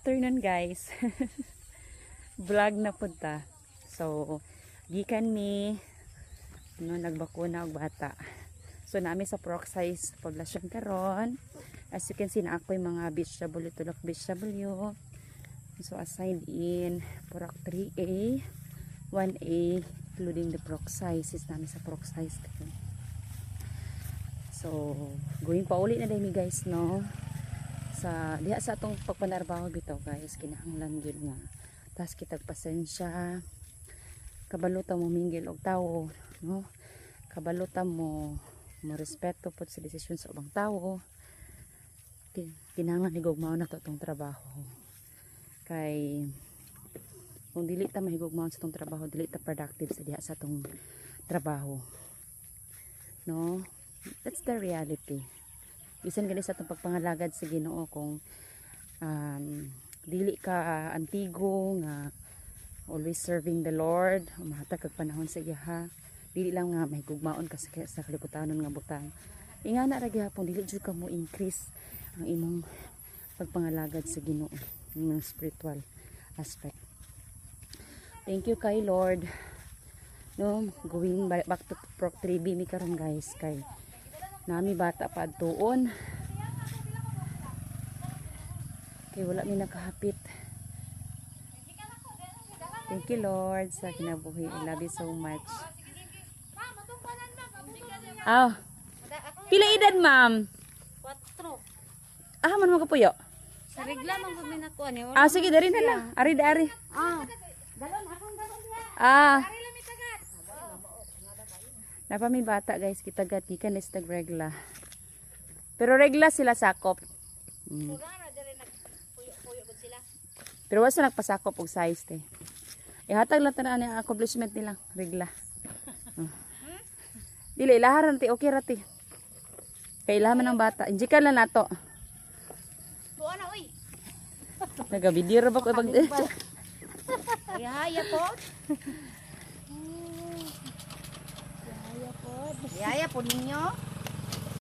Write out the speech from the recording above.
afternoon guys. Vlog na punta. So, gikan mi nagbakuna og bata. So, naami sa Proxies poblasyon karon. As you can see, na ako yung mga vegetable, tulak vegetable. So, assigned in Porak 3A, 1A, including the Proxies. Is namin sa Proxies karon. So, going pa uli na dahil guys, no? Sa diha sa atong pagpanarbaho bitaw guys, kinahanglan gyud nga tas kitag pasensya, kabalutan mo minggil og tawo, no? Kabalutan mo respeto pud sa desisyon sa ubang tawo. Kinahanglan higugmaon na to tong trabaho, kay kung dili ta mahigugmaon sa tong trabaho, dili ta productive sa diha sa tong trabaho, no? That's the reality. Bisan gali sa itong pagpangalagad sa Ginoo, kung dili ka antigo nga always serving the Lord, mahatag kag panahon sa iya, dili lang nga mahigugmaon ka sa kalibutanon nga butang. Ingana ra gyapon dili jud ka mo increase ang imong pagpangalagad sa Ginoo ng spiritual aspect. Thank you kay Lord, no? Going back to Proc 3B mi karon guys, kay nami bata pa tuon kay wala mi nakahapit. Thank you Lord sa kinabuhi. I love you so much. Pila edad ma'am? 4. Man mo kapuyo? Sa regla man kami nakuha ni. Sige dari na lang. Ari. Dalon akong dalon diha. Napa may bata guys, kita gikan is tag regla. Pero regla sila sakop. Pero wasa nagpasakop og size te. Ihatag lang tanan ang accomplishment nila, regla. Dili laharan ti okay ra ti. Kay ilaman ng bata. Injikan lang nato. Tuwa na oy. Nagabidir ra ba ko pag Yaya po. Yaya po ninyo.